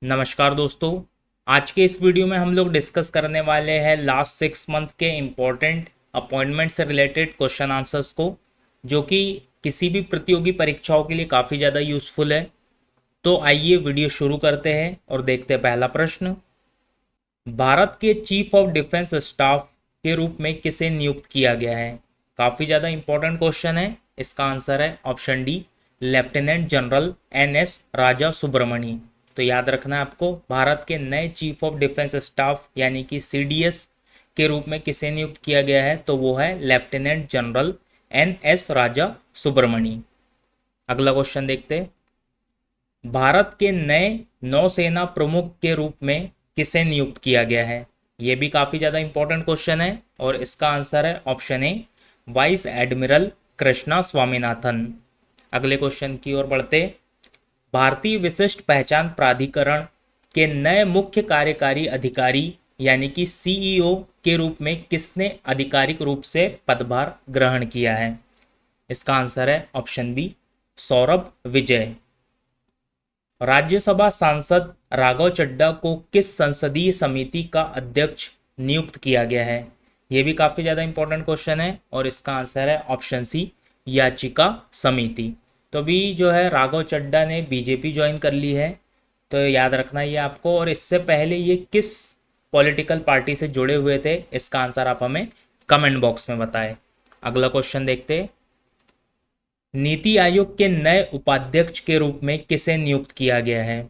नमस्कार दोस्तों। आज के इस वीडियो में हम लोग डिस्कस करने वाले हैं लास्ट 6 मंथ के इम्पोर्टेंट अपॉइंटमेंट से रिलेटेड क्वेश्चन आंसर्स को, जो कि किसी भी प्रतियोगी परीक्षाओं के लिए काफ़ी ज़्यादा यूज़फुल है। तो आइए वीडियो शुरू करते हैं और देखते हैं पहला प्रश्न। भारत के चीफ ऑफ डिफेंस स्टाफ के रूप में किसे नियुक्त किया गया है? काफ़ी ज़्यादा इंपॉर्टेंट क्वेश्चन है। इसका आंसर है option D, lieutenant general N S Raja Subramani. तो याद रखना है आपको, भारत के नए चीफ ऑफ डिफेंस स्टाफ यानी कि सीडीएस के रूप में किसे नियुक्त किया गया है? तो वो है lieutenant general N S Raja Subramani. अगला क्वेश्चन देखते हैं। भारत के नए नौसेना प्रमुख के रूप में किसे नियुक्त किया गया है? ये भी काफ़ी ज़्यादा इंपॉर्टेंट क्वेश्चन है और इसका आंसर है ऑप्शन ए, वाइस एडमिरल कृष्णा स्वामीनाथन। अगले क्वेश्चन की ओर बढ़ते। भारतीय विशिष्ट पहचान प्राधिकरण के नए मुख्य कार्यकारी अधिकारी यानी कि सीईओ के रूप में किसने आधिकारिक रूप से पदभार ग्रहण किया है? इसका आंसर है ऑप्शन बी, सौरभ विजय। राज्यसभा सांसद राघव चड्ढा को किस संसदीय समिति का अध्यक्ष नियुक्त किया गया है? यह भी काफी ज्यादा इंपॉर्टेंट क्वेश्चन है और इसका आंसर है ऑप्शन सी, याचिका समिति। तो अभी जो है राघव चड्ढा ने बीजेपी ज्वाइन कर ली है, तो याद रखना ये आपको। और इससे पहले ये किस पॉलिटिकल पार्टी से जुड़े हुए थे? इसका आंसर आप हमें कमेंट बॉक्स में बताएं। अगला क्वेश्चन देखते हैं। नीति आयोग के नए उपाध्यक्ष के रूप में किसे नियुक्त किया गया है?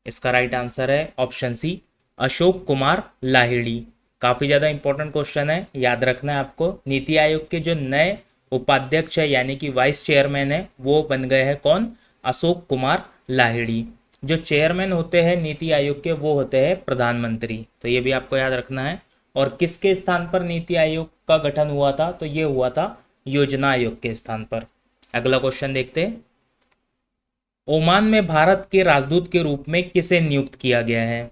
इसका राइट आंसर है ऑप्शन सी, अशोक कुमार लाहिड़ी। काफी ज्यादा इंपॉर्टेंट क्वेश्चन है, याद रखना है आपको। नीति आयोग के जो नए उपाध्यक्ष है यानी कि वाइस चेयरमैन है, वो बन गए हैं कौन? अशोक कुमार लाहिड़ी। जो चेयरमैन होते हैं नीति आयोग के, वो होते हैं प्रधानमंत्री। तो ये भी आपको याद रखना है। और किसके स्थान पर नीति आयोग का गठन हुआ था? तो ये हुआ था योजना आयोग के स्थान पर। अगला क्वेश्चन देखते हैं। ओमान में भारत के राजदूत के रूप में किसे नियुक्त किया गया है?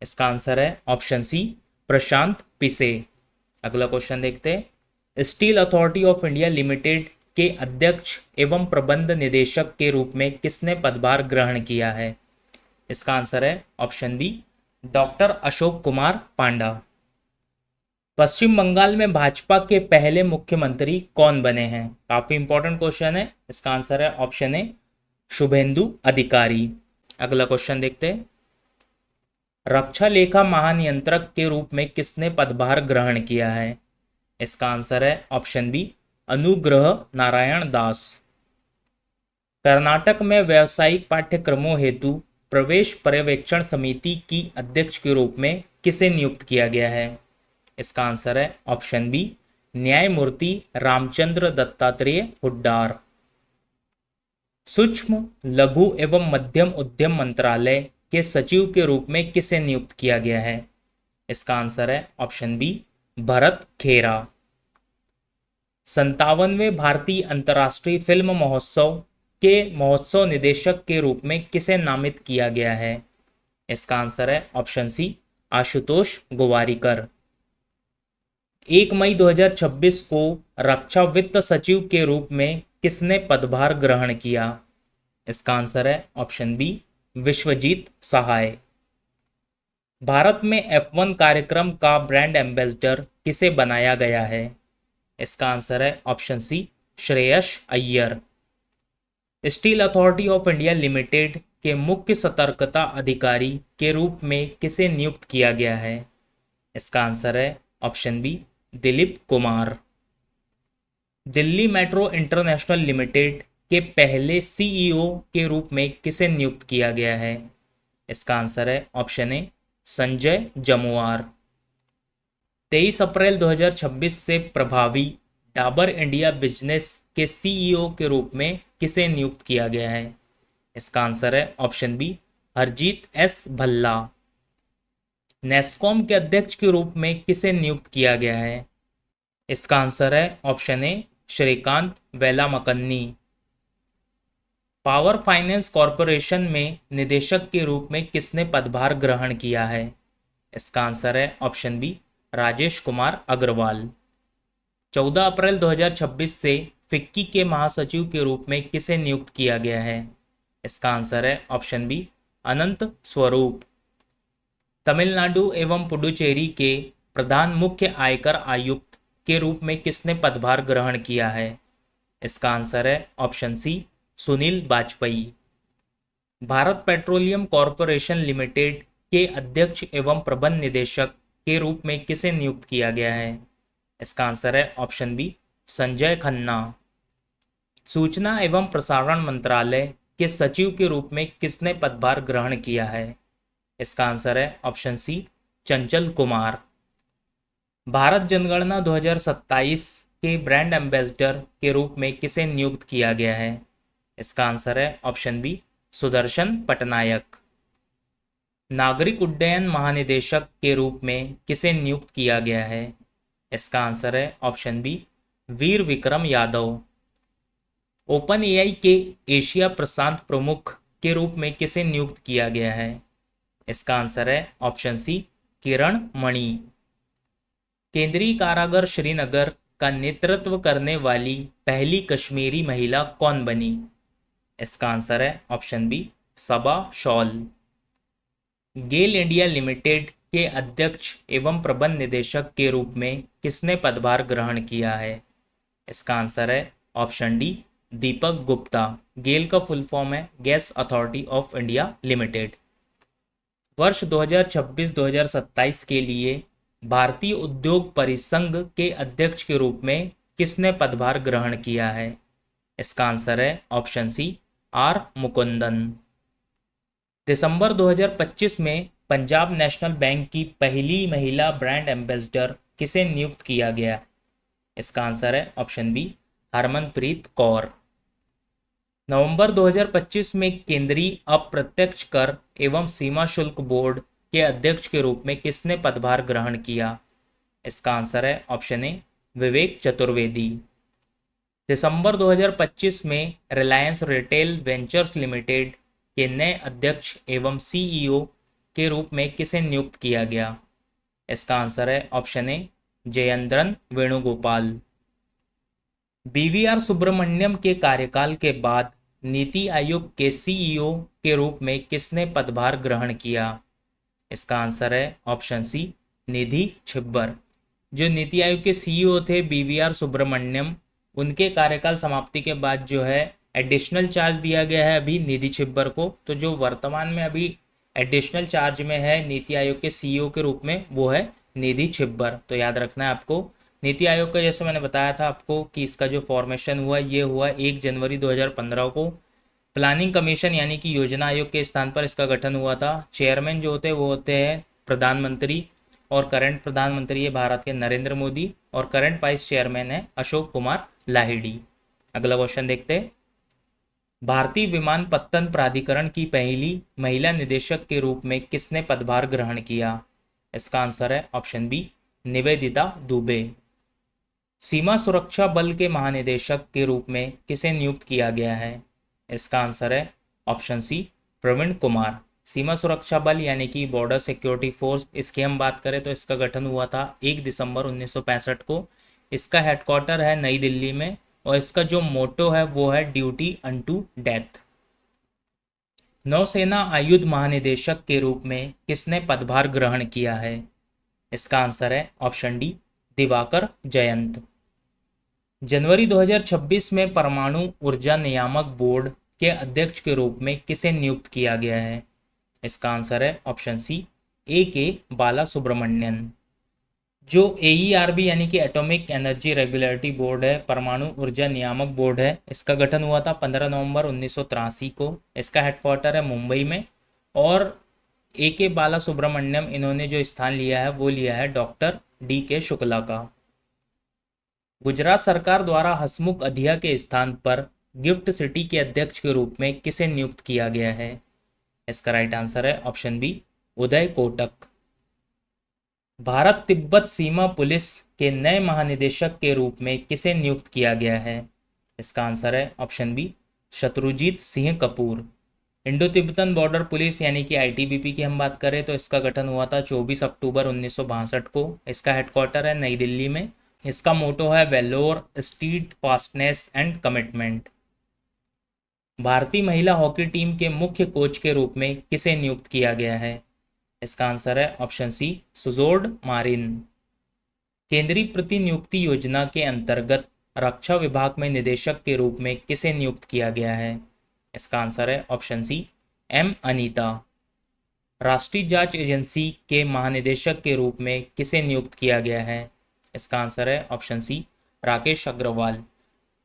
इसका आंसर है ऑप्शन सी, प्रशांत पिसे। अगला क्वेश्चन देखते हैं। Steel Authority of India Limited के अध्यक्ष एवं प्रबंध निदेशक के रूप में किसने पदभार ग्रहण किया है? इसका आंसर है option B, doctor Ashok Kumar Panda. Paschim Bangal में भाजपा के पहले मुख्यमंत्री कौन बने हैं? काफी इंपॉर्टेंट क्वेश्चन है। इसका आंसर है ऑप्शन ए, शुभेंदु अधिकारी। अगला क्वेश्चन देखते हैं। रक्षा लेखा महानियंत्रक के रूप में किसने पदभार ग्रहण किया है? इसका आंसर है ऑप्शन बी, अनुग्रह नारायण दास। कर्नाटक में व्यावसायिक पाठ्यक्रमों हेतु प्रवेश पर्यवेक्षण समिति की अध्यक्ष के रूप में किसे नियुक्त किया गया है? इसका आंसर है ऑप्शन बी, न्यायमूर्ति रामचंद्र दत्तात्रेय हुड्डार। सूक्ष्म लघु एवं मध्यम उद्यम मंत्रालय के सचिव के रूप में किसे नियुक्त किया गया है? इसका आंसर है ऑप्शन बी, भरत खेरा। 57वें भारतीय अंतर्राष्ट्रीय फिल्म महोत्सव के महोत्सव निदेशक के रूप में किसे नामित किया गया है? इसका आंसर है ऑप्शन सी, आशुतोष गोवारिकर। 1 मई 2026 को रक्षा वित्त सचिव के रूप में किसने पदभार ग्रहण किया? इसका आंसर है ऑप्शन बी, विश्वजीत सहाय। भारत में F1 कार्यक्रम का ब्रांड एम्बेसडर किसे बनाया गया है? इसका आंसर है option C, Shreyas Iyer. Steel Authority of India Limited के मुख्य सतर्कता अधिकारी के रूप में किसे नियुक्त किया गया है? इसका आंसर है option B, Dilip Kumar. Delhi Metro International Limited के पहले सीईओ के रूप में किसे नियुक्त किया गया है? इसका आंसर है ऑप्शन ए, संजय जमुआर। 23 अप्रैल 2026 से प्रभावी डाबर इंडिया बिजनेस के सीईओ के रूप में किसे नियुक्त किया गया है? इसका आंसर है option B, Harjeet S Bhalla. NASSCOM के अध्यक्ष के रूप में किसे नियुक्त किया गया है? इसका आंसर है option A, Srikanth Velamakanni. Power finance corporation में निदेशक के रूप में किसने पदभार ग्रहण किया है? इसका आंसर है ऑप्शन बी, राजेश कुमार अग्रवाल। 14 अप्रैल 2026 से फिक्की के महासचिव के रूप में किसे नियुक्त किया गया है? इसका आंसर है ऑप्शन बी, अनंत स्वरूप। तमिलनाडु एवं पुडुचेरी के प्रधान मुख्य आयकर आयुक्त के रूप में किसने पदभार ग्रहण किया है? इसका आंसर है option C, Sunil Vajpayee. Bharat Petroleum Corporation Limited के अध्यक्ष एवं प्रबंध निदेशक के रूप में किसे नियुक्त किया गया है? इसका आंसर है ऑप्शन बी, संजय खन्ना। सूचना एवं प्रसारण मंत्रालय के सचिव के रूप में किसने पदभार ग्रहण किया है? इसका आंसर है ऑप्शन सी, चंचल कुमार। भारत जनगणना 2027 के ब्रांड एम्बेसडर के रूप में किसे नियुक्त किया गया है? इसका आंसर है ऑप्शन बी, सुदर्शन पटनायक। नागरिक उड्डयन महानिदेशक के रूप में किसे नियुक्त किया गया है? इसका आंसर है ऑप्शन बी, वीर विक्रम यादव। ओपन एआई के एशिया प्रशांत प्रमुख के रूप में किसे नियुक्त किया गया है? इसका आंसर है ऑप्शन सी, किरण मणि। केंद्रीय कारागार श्रीनगर का नेतृत्व करने वाली पहली कश्मीरी महिला कौन बनी? इसका आंसर है ऑप्शन बी, सबा शॉल। गेल इंडिया लिमिटेड के अध्यक्ष एवं प्रबंध निदेशक के रूप में किसने पदभार ग्रहण किया है? इसका आंसर है ऑप्शन डी, दीपक गुप्ता। गेल का फुल फॉर्म है gas authority of India limited. वर्ष 2026-2027 के लिए भारतीय उद्योग परिसंघ के अध्यक्ष के रूप में किसने पदभार ग्रहण किया है? इसका आंसर है ऑप्शन सी, आर मुकुंदन। दिसंबर 2025 में पंजाब नेशनल बैंक की पहली महिला ब्रांड एम्बेसडर किसे नियुक्त किया गया? इसका आंसर है ऑप्शन बी, हरमनप्रीत कौर। नवंबर 2025 में केंद्रीय अप्रत्यक्ष कर एवं सीमा शुल्क बोर्ड के अध्यक्ष के रूप में किसने पदभार ग्रहण किया? इसका आंसर है ऑप्शन ए, विवेक चतुर्वेदी। दिसंबर 2025 में रिलायंस रिटेल वेंचर्स लिमिटेड के नए अध्यक्ष एवं सीईओ के रूप में किसे नियुक्त किया गया? इसका आंसर है ऑप्शन ए, जयेंद्रन वेणुगोपाल। बीवीआर सुब्रमण्यम के कार्यकाल के बाद नीति आयोग के सीईओ के रूप में किसने पदभार ग्रहण किया? इसका आंसर है ऑप्शन सी, निधि छिब्बर। जो नीति आयोग के सीईओ थे बीवीआर सुब्रमण्यम, उनके कार्यकाल समाप्ति के बाद जो है एडिशनल चार्ज दिया गया है अभी निधि छिब्बर को। तो जो वर्तमान में अभी एडिशनल चार्ज में है नीति आयोग के सीईओ के रूप में, वो है निधि छिब्बर। तो याद रखना है आपको। नीति आयोग का जैसे मैंने बताया था आपको कि इसका जो फॉर्मेशन हुआ ये हुआ 1 जनवरी 2015 को। प्लानिंग कमीशन यानी कि योजना आयोग के स्थान पर इसका गठन हुआ था। चेयरमैन जो होते हैं वो होते हैं प्रधानमंत्री, और करंट प्रधानमंत्री है भारत के नरेंद्र मोदी, और करंट वाइस चेयरमैन है अशोक कुमार लाहिड़ी। अगला क्वेश्चन देखते हैं। भारतीय विमानपत्तन प्राधिकरण की पहली महिला निदेशक के रूप में किसने पदभार ग्रहण किया? इसका आंसर है ऑप्शन बी, निवेदिता दुबे। सीमा सुरक्षा बल के महानिदेशक के रूप में किसे नियुक्त किया गया है? इसका आंसर है ऑप्शन सी, प्रवीण कुमार। सीमा सुरक्षा बल यानी कि बॉर्डर सिक्योरिटी फोर्स, इसकी हम बात करें तो इसका गठन हुआ था 1 दिसंबर 1965 को। इसका हेडक्वार्टर है नई दिल्ली में, और इसका जो मोटो है वो है ड्यूटी अनटू डेथ। नौसेना आयुध महानिदेशक के रूप में किसने पदभार ग्रहण किया है? इसका आंसर है ऑप्शन डी, दिवाकर जयंत। जनवरी 2026 में परमाणु ऊर्जा नियामक बोर्ड के अध्यक्ष के रूप में किसे नियुक्त किया गया है? इसका आंसर है ऑप्शन सी, ए के बाला सुब्रमण्यन। जो AERB यानी कि एटॉमिक एनर्जी रेगुलेटरी बोर्ड है, परमाणु ऊर्जा नियामक बोर्ड है, इसका गठन हुआ था 15 नवंबर 1983 को। इसका हेडक्वार्टर है मुंबई में, और ए के बाला सुब्रमण्यम इन्होंने जो स्थान लिया है वो लिया है डॉक्टर DK शुक्ला का। गुजरात सरकार द्वारा हसमुख अधिया के स्थान पर गिफ्ट सिटी के अध्यक्ष के रूप में किसे नियुक्त किया गया है? इसका राइट आंसर है ऑप्शन बी, उदय कोटक। भारत तिब्बत सीमा पुलिस के नए महानिदेशक के रूप में किसे नियुक्त किया गया है? इसका आंसर है option B, Shatrujeet Singh Kapur. Indo Tibetan Border Police यानी कि ITBP की हम बात करें तो इसका गठन हुआ था 24 अक्टूबर 1962 को। इसका हेडक्वार्टर है नई दिल्ली में। इसका मोटो है valour, steed, fastness and commitment. भारतीय महिला हॉकी टीम के मुख्य कोच के रूप में किसे नियुक्त किया गया है? इसका आंसर है ऑप्शन सी, सुजोर्ड मारिन। केंद्रीय प्रतिनियुक्ति योजना के अंतर्गत रक्षा विभाग में निदेशक के रूप में किसे नियुक्त किया गया है? इसका आंसर है ऑप्शन सी, एम अनीता। राष्ट्रीय जांच एजेंसी के महानिदेशक के रूप में किसे नियुक्त किया गया है? इसका आंसर है ऑप्शन सी, राकेश अग्रवाल।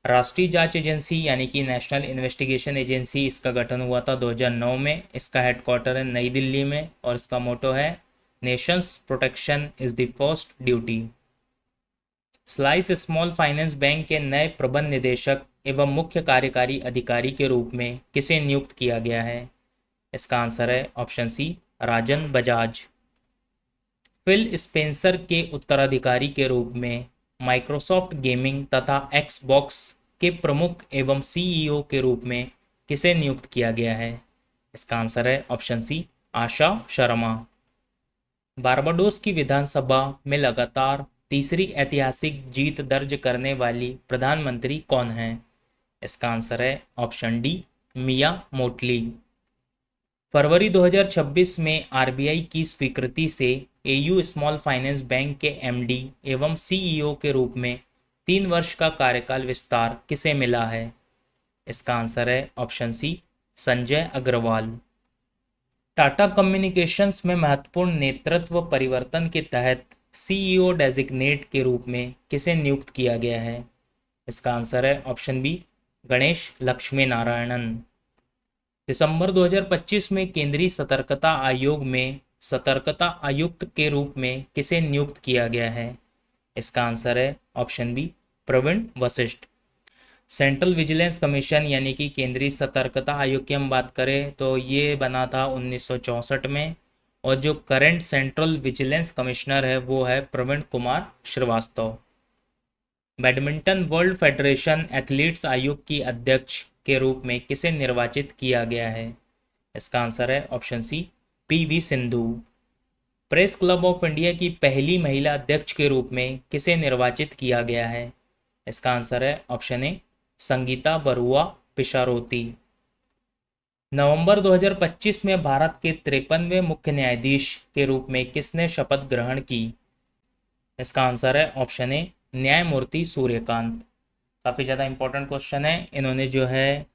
राष्ट्रीय जांच एजेंसी यानी कि नेशनल इन्वेस्टिगेशन एजेंसी, इसका गठन हुआ था 2009 में। इसका हेडक्वार्टर है नई दिल्ली में और इसका मोटो है Nations protection is the first duty. Slice small finance bank के नए प्रबंध निदेशक एवं मुख्य कार्यकारी अधिकारी के रूप में किसे नियुक्त किया गया है? इसका आंसर है ऑप्शन सी, राजन बजाज। फिल स्पेंसर के उत्तराधिकारी के रूप में माइक्रोसॉफ्ट गेमिंग तथा एक्सबॉक्स के प्रमुख एवं सीईओ के रूप में किसे नियुक्त किया गया है? इसका आंसर है ऑप्शन सी, आशा शर्मा। बारबाडोस की विधानसभा में लगातार तीसरी ऐतिहासिक जीत दर्ज करने वाली प्रधानमंत्री कौन है? इसका आंसर है ऑप्शन डी, मिया मोटली। फरवरी 2026 में आरबीआई की स्वीकृति से एयू स्मॉल फाइनेंस बैंक के एमडी एवं सीईओ के रूप में 3 वर्ष का कार्यकाल विस्तार किसे मिला है? इसका आंसर है option C, Sanjay Agarwal. Tata Communications में महत्वपूर्ण नेतृत्व परिवर्तन के तहत सीईओ डेजिग्नेट के रूप में किसे नियुक्त किया गया है? इसका आंसर है ऑप्शन बी, गणेश लक्ष्मी नारायणन। दिसंबर 2025 में केंद्रीय सतर्कता आयोग में सतर्कता आयुक्त के रूप में किसे नियुक्त किया गया है? इसका आंसर है option B, Praveen Vashisht. Central Vigilance Commission यानी कि केंद्रीय सतर्कता आयोग की हम बात करें तो ये बना था 1964 में और जो करंट सेंट्रल विजिलेंस कमिश्नर है वो है Praveen Kumar Srivastava. Badminton World Federation athletes आयोग की अध्यक्ष के रूप में किसे निर्वाचित किया गया है? इसका आंसर है option C, PV Sindhu. Press Club of India की पहली महिला अध्यक्ष के रूप में किसे निर्वाचित किया गया है? इसका आंसर है ऑप्शन ए, संगीता बरुआ पिशारोती। नवंबर 2025 में भारत के 53वें मुख्य न्यायाधीश के रूप में किसने शपथ ग्रहण की? इसका आंसर है ऑप्शन ए, न्यायमूर्ति सूर्यकांत। काफ़ी ज़्यादा इंपॉर्टेंट क्वेश्चन है। इन्होंने जो है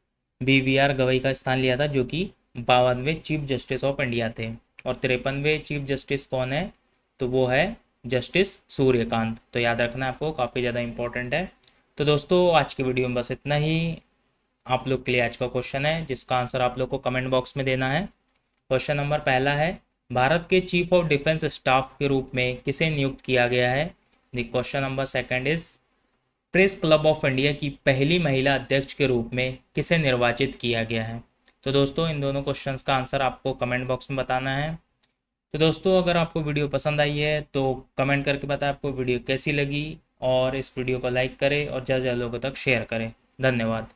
BVR गवई का स्थान लिया था जो कि 52वें चीफ जस्टिस ऑफ इंडिया थे। और 53वें चीफ जस्टिस कौन है? तो वो है जस्टिस सूर्यकांत। तो याद रखना आपको, काफ़ी ज़्यादा इंपॉर्टेंट है। तो दोस्तों आज की वीडियो में बस इतना ही। आप लोग के लिए आज का क्वेश्चन है जिसका आंसर आप लोग को कमेंट बॉक्स में देना है। क्वेश्चन नंबर पहला है, भारत के चीफ ऑफ डिफेंस स्टाफ के रूप में किसे नियुक्त किया गया है? The question number second is, press Club of India की पहली महिला अध्यक्ष के रूप में किसे निर्वाचित किया गया है? तो दोस्तों इन दोनों क्वेश्चंस का आंसर आपको कमेंट बॉक्स में बताना है। तो दोस्तों अगर आपको वीडियो पसंद आई है तो कमेंट करके बताएं आपको वीडियो कैसी लगी और इस वीडियो को लाइक करें और ज़्यादा लोगों तक शेयर करें। धन्यवाद।